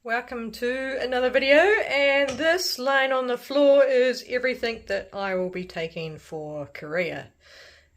Welcome to another video, and this laying on the floor is everything that I will be taking for Korea.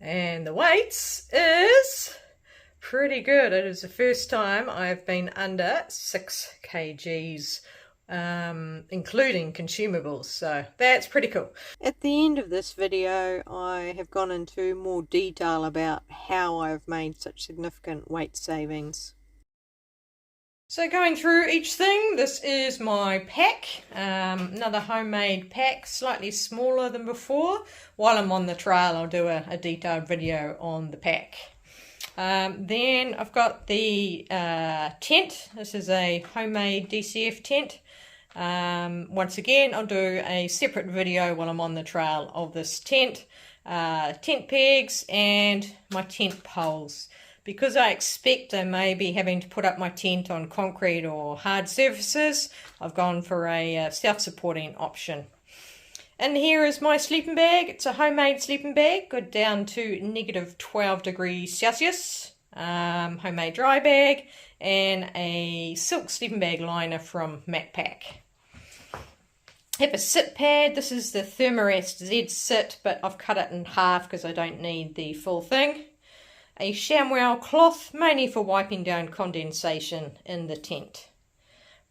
And the weights is pretty good. It is the first time I've been under 6 kgs, including consumables, so that's pretty cool. At the end of this video I have gone into more detail about how I've made such significant weight savings. So going through each thing, this is my pack, another homemade pack, slightly smaller than before. While I'm on the trail I'll do a detailed video on the pack. Then I've got the tent. This is a homemade DCF tent. Once again I'll do a separate video while I'm on the trail of this tent. Tent pegs and my tent poles. Because I expect I may be having to put up my tent on concrete or hard surfaces, I've gone for a self-supporting option. And here is my sleeping bag. It's a homemade sleeping bag, good down to -12 degrees Celsius. Homemade dry bag and a silk sleeping bag liner from Macpac. I have a sit pad. This is the Thermarest Z sit, but I've cut it in half because I don't need the full thing. A ShamWow cloth, mainly for wiping down condensation in the tent.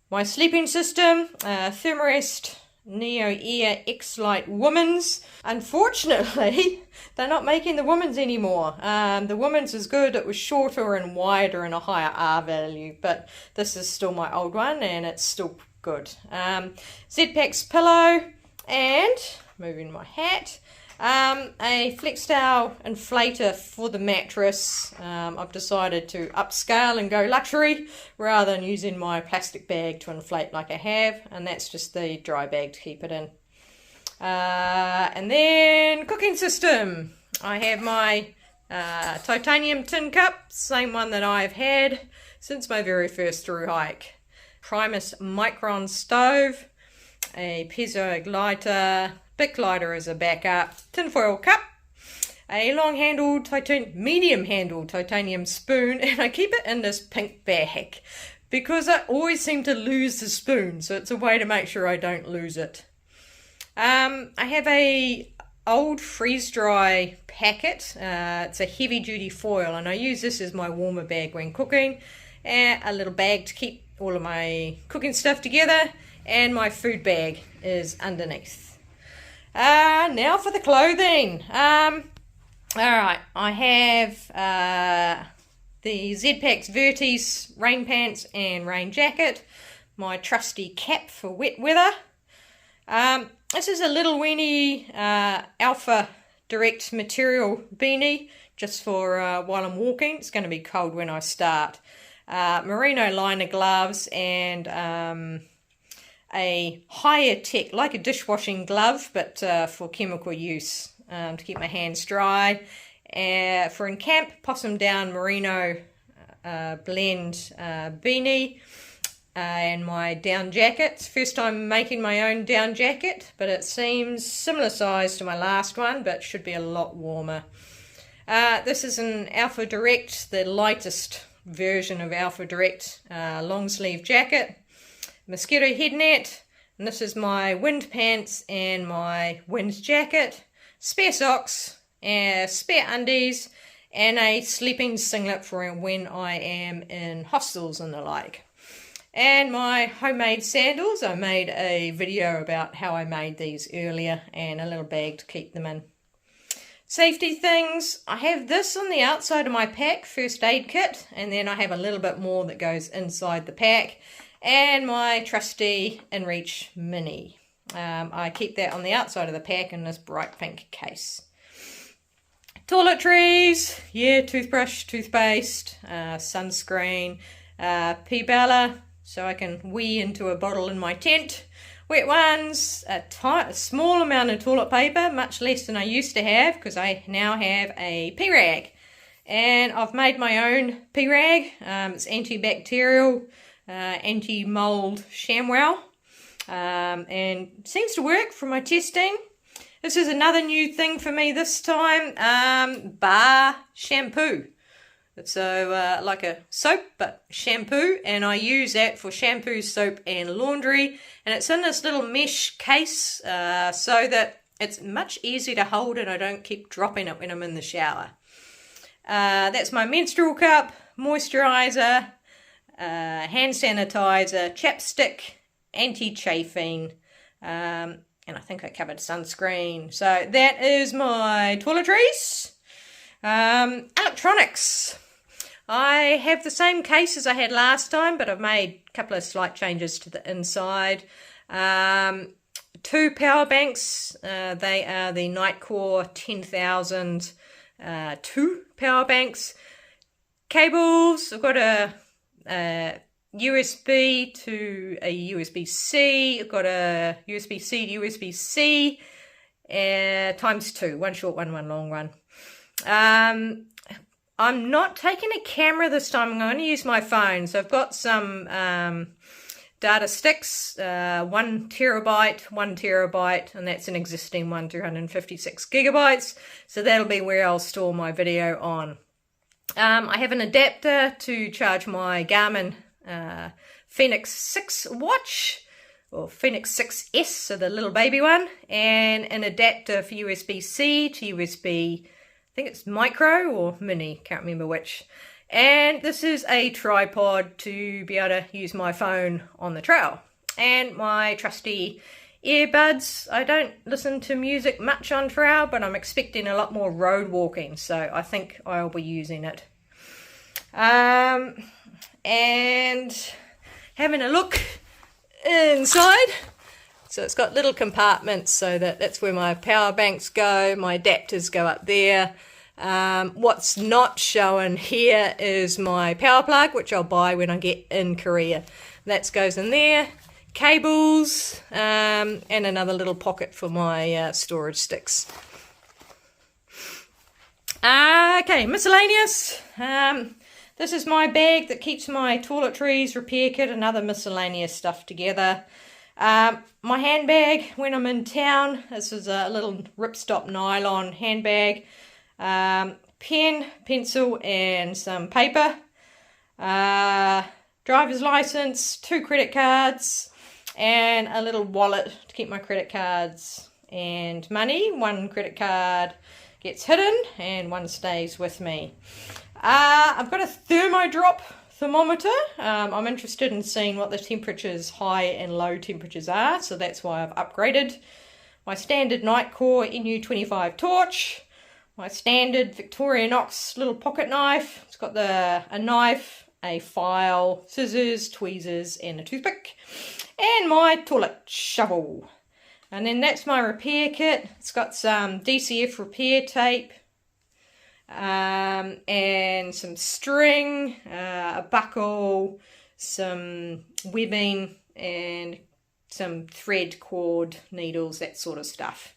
My sleeping system, Thermarest Neo Air X-Lite Women's. Unfortunately, they're not making the women's anymore. The women's is good. It was shorter and wider and a higher R value, but this is still my old one and it's still good. Z-Packs pillow and, moving my hat, a Flextail inflator for the mattress. I've decided to upscale and go luxury rather than using my plastic bag to inflate like I have, and that's just the dry bag to keep it in. And then cooking system. I have my titanium tin cup, same one that I've had since my very first through hike. Primus Micron stove, a piezo lighter, Bic lighter as a backup, tinfoil cup, a long-handled, medium-handled titanium spoon, and I keep it in this pink bag because I always seem to lose the spoon, so it's a way to make sure I don't lose it. I have a old freeze-dry packet. It's a heavy-duty foil, and I use this as my warmer bag when cooking, and a little bag to keep all of my cooking stuff together, and my food bag is underneath. Now for the clothing. Alright, I have the Z-Packs Vertis rain pants and rain jacket, my trusty cap for wet weather. This is a little weenie Alpha Direct material beanie, just for while I'm walking. It's going to be cold when I start. Merino liner gloves and a higher tech, like a dishwashing glove, but for chemical use, to keep my hands dry. For in camp, possum down merino blend beanie, and my down jacket. First time making my own down jacket, but it seems similar size to my last one, but should be a lot warmer. This is an Alpha Direct, the lightest version of Alpha Direct long sleeve jacket. Mosquito head net, and this is my wind pants and my wind jacket, spare socks, spare undies, and a sleeping singlet for when I am in hostels and the like. And my homemade sandals. I made a video about how I made these earlier, and a little bag to keep them in. Safety things. I have this on the outside of my pack, first aid kit, and then I have a little bit more that goes inside the pack. And my trusty InReach Mini. I keep that on the outside of the pack in this bright pink case. Toiletries, yeah, toothbrush, toothpaste, sunscreen, P-Bella, so I can wee into a bottle in my tent. Wet ones, a small amount of toilet paper, much less than I used to have, because I now have a P-Rag. And I've made my own P-Rag. It's antibacterial, anti-mold ShamWow, and seems to work for my testing. This is another new thing for me this time, bar shampoo. So like a soap, but shampoo, and I use that for shampoo, soap, and laundry. And it's in this little mesh case so that it's much easier to hold and I don't keep dropping it when I'm in the shower. That's my menstrual cup, moisturizer, hand sanitizer, chapstick, anti-chafing, and I think I covered sunscreen. So that is my toiletries. Electronics. I have the same case as I had last time, but I've made a couple of slight changes to the inside. 2 power banks. They are the Nitecore 10,000 2 power banks. Cables. I've got a USB to a USB-C. I've got a USB-C to USB-C times 2. One short one, one long one. I'm not taking a camera this time. I'm going to use my phone. So I've got some data sticks, 1 terabyte, 1 terabyte, and that's an existing one, 256 gigabytes. So that'll be where I'll store my video on. I have an adapter to charge my Garmin Fenix 6 watch, or Fenix 6S, so the little baby one, and an adapter for USB-C to USB, I think it's micro or mini, can't remember which. And this is a tripod to be able to use my phone on the trail. And my trusty earbuds. I don't listen to music much on trail, but I'm expecting a lot more road walking, so I think I'll be using it. And having a look inside. So it's got little compartments, so that's where my power banks go, my adapters go up there. What's not shown here is my power plug, which I'll buy when I get in Korea. That goes in there. Cables, and another little pocket for my storage sticks. Okay, miscellaneous. This is my bag that keeps my toiletries, repair kit, and other miscellaneous stuff together. My handbag when I'm in town, this is a little ripstop nylon handbag. Pen, pencil, and some paper. Driver's license, 2 credit cards, and a little wallet to keep my credit cards and money. 1 credit card gets hidden and 1 stays with me. I've got a thermodrop thermometer. I'm interested in seeing what the temperatures, high and low temperatures are, so that's why I've upgraded. My standard Nitecore NU25 torch. My standard Victorinox little pocket knife. It's got a knife, a file, scissors, tweezers, and a toothpick. And my toilet shovel. And then that's my repair kit. It's got some DCF repair tape, and some string, a buckle, some webbing, and some thread, cord, needles, that sort of stuff.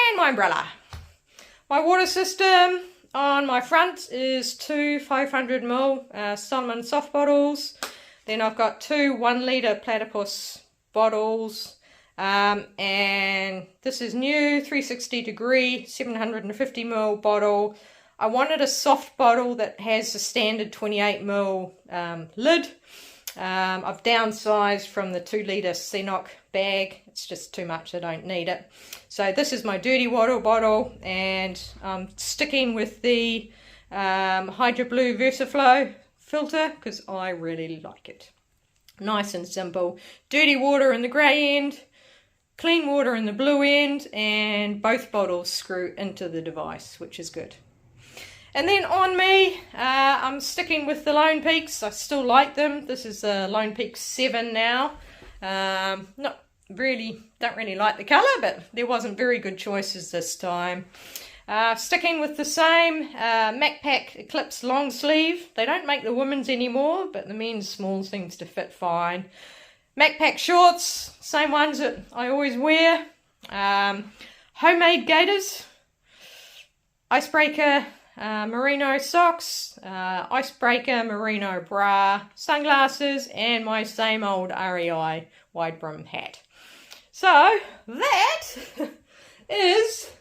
And my umbrella. My water system on my front is 2 500ml Solomon soft bottles. Then I've got 2 1 litre platypus bottles. And this is new, 360 degree, 750ml bottle. I wanted a soft bottle that has the standard 28ml lid. I've downsized from the 2 litre Cenoc bag. It's just too much, I don't need it. So this is my dirty water bottle, and I'm sticking with the Hydro Blue VersaFlow filter because I really like it. Nice and simple. Dirty water in the grey end, clean water in the blue end, and both bottles screw into the device, which is good. And then on me, I'm sticking with the Lone Peaks. I still like them. This is the Lone Peak 7 now. Don't really like the colour, but there wasn't very good choices this time. Sticking with the same MacPack Eclipse long sleeve. They don't make the women's anymore, but the men's small seems to fit fine. MacPack shorts, same ones that I always wear. Homemade gaiters. Icebreaker merino socks, icebreaker merino bra, sunglasses, and my same old REI wide brim hat. So that is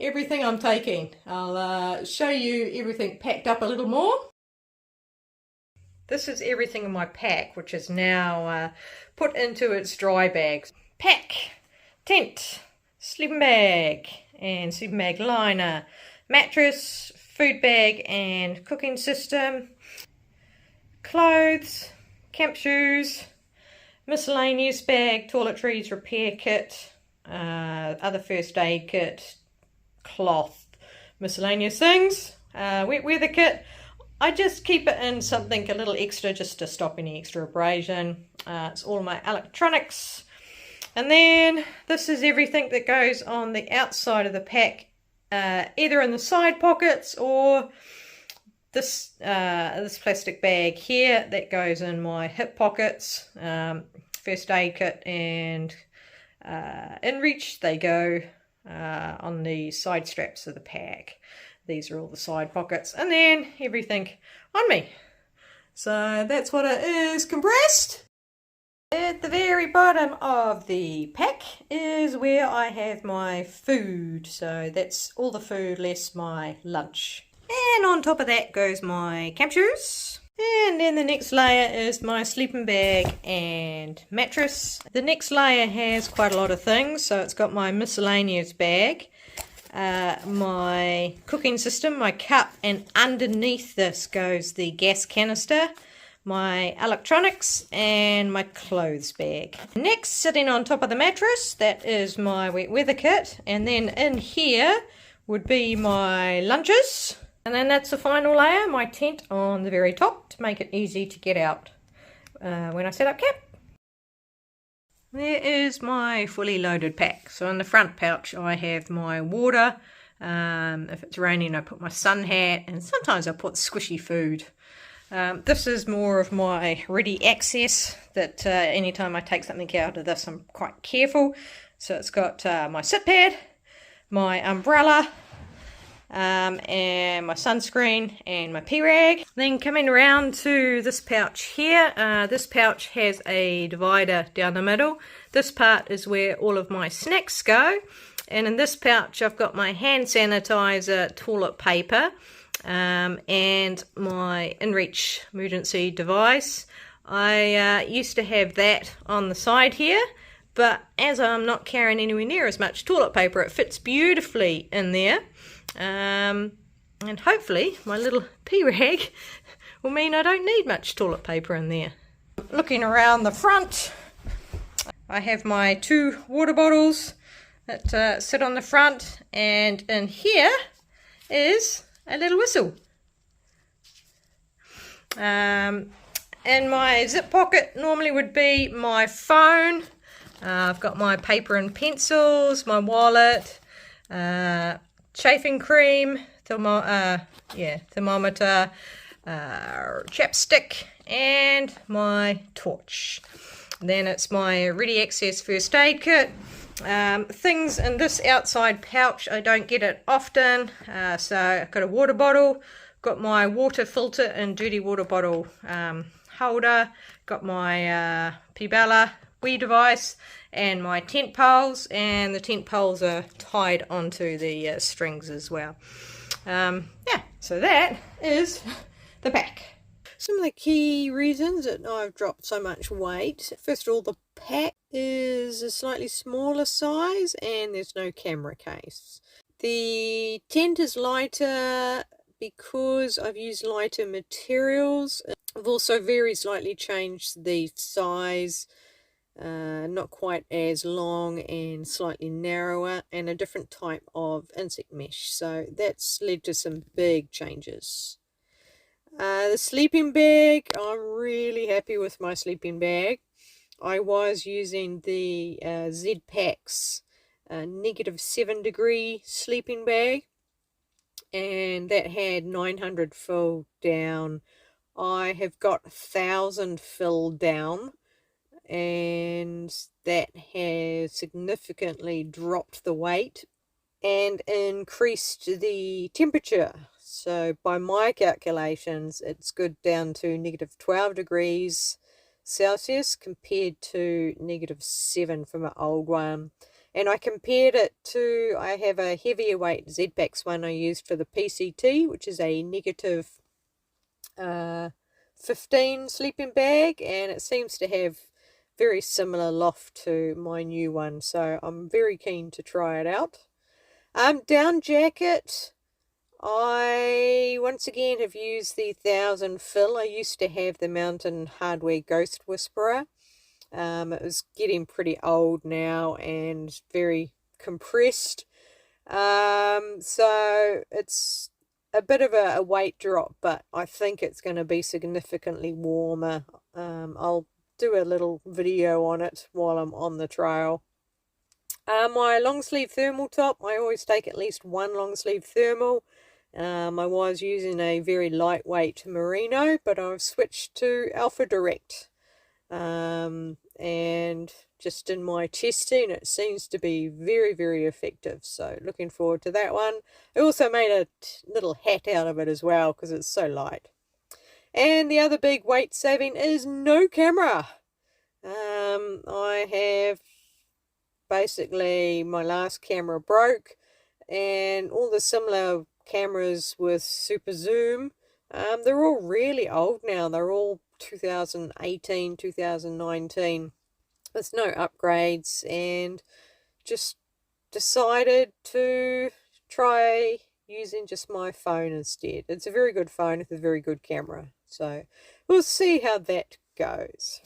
everything I'm taking. I'll show you everything packed up a little more. This is everything in my pack, which is now put into its dry bags. Pack, tent, sleeping bag and sleeping bag liner, mattress, food bag and cooking system, clothes, camp shoes, miscellaneous bag, toiletries, repair kit, other first aid kit, cloth, miscellaneous things, wet weather kit. I just keep it in something a little extra just to stop any extra abrasion. It's all my electronics. And then this is everything that goes on the outside of the pack, either in the side pockets or this plastic bag here that goes in my hip pockets. First aid kit and in reach they go on the side straps of the pack. These are all the side pockets, and then everything on me. So that's what it is compressed. At the very bottom of the pack is where I have my food. So that's all the food less my lunch. And on top of that goes my camp shoes. And then the next layer is my sleeping bag and mattress. The next layer has quite a lot of things. So it's got my miscellaneous bag, my cooking system, my cup, and underneath this goes the gas canister, my electronics, and my clothes bag. Next, sitting on top of the mattress, that is my wet weather kit, and then in here would be my lunches. And then that's the final layer, my tent on the very top to make it easy to get out when I set up camp. There is my fully loaded pack. So in the front pouch I have my water. If it's raining I put my sun hat, and sometimes I put squishy food. This is more of my ready access, that anytime I take something out of this I'm quite careful. So it's got my sit pad, my umbrella, and my sunscreen and my pee rag. Then coming around to this pouch here, this pouch has a divider down the middle. This part is where all of my snacks go, and in this pouch I've got my hand sanitizer, toilet paper, and my InReach emergency device. I used to have that on the side here, but as I'm not carrying anywhere near as much toilet paper, it fits beautifully in there. And hopefully my little pee rag will mean I don't need much toilet paper in there. Looking around the front, I have my 2 water bottles that sit on the front, and in here is a little whistle. In my zip pocket normally would be my phone. I've got my paper and pencils, my wallet, chafing cream, thermometer, chapstick, and my torch. Then it's my ready access first aid kit. Things in this outside pouch, I don't get it often, so I've got a water bottle, got my water filter and dirty water bottle holder, got my P-Bella wee device, and my tent poles, and the tent poles are tied onto the strings as well. Yeah, so that is the pack. Some of the key reasons that I've dropped so much weight. First of all, the pack is a slightly smaller size and there's no camera case. The tent is lighter because I've used lighter materials. I've also very slightly changed the size, not quite as long and slightly narrower, and a different type of insect mesh. So that's led to some big changes. The sleeping bag, I'm really happy with my sleeping bag. I was using the Z-Packs -7 degree sleeping bag, and that had 900 filled down. I have got 1,000 filled down, and that has significantly dropped the weight and increased the temperature. So by my calculations, it's good down to -12 degrees Celsius compared to -7 from an old one. And I compared it to, I have a heavier weight Z-Packs one I used for the PCT, which is a negative 15 sleeping bag, and it seems to have very similar loft to my new one, so I'm very keen to try it out. Down jacket, I once again have used the 1000 fill. I used to have the Mountain Hardware Ghost Whisperer. It was getting pretty old now and very compressed. So it's a bit of a weight drop, but I think it's going to be significantly warmer. I'll do a little video on it while I'm on the trail. My long sleeve thermal top, I always take at least one long sleeve thermal. I was using a very lightweight merino, but I've switched to Alpha Direct. And just in my testing, it seems to be very, very effective. So looking forward to that one. I also made a little hat out of it as well because it's so light. And the other big weight saving is no camera. I have basically, my last camera broke, and all the similar cameras with super zoom, they're all really old now. They're all 2018, 2019. There's no upgrades, and just decided to try using just my phone instead. It's a very good phone with a very good camera, so we'll see how that goes.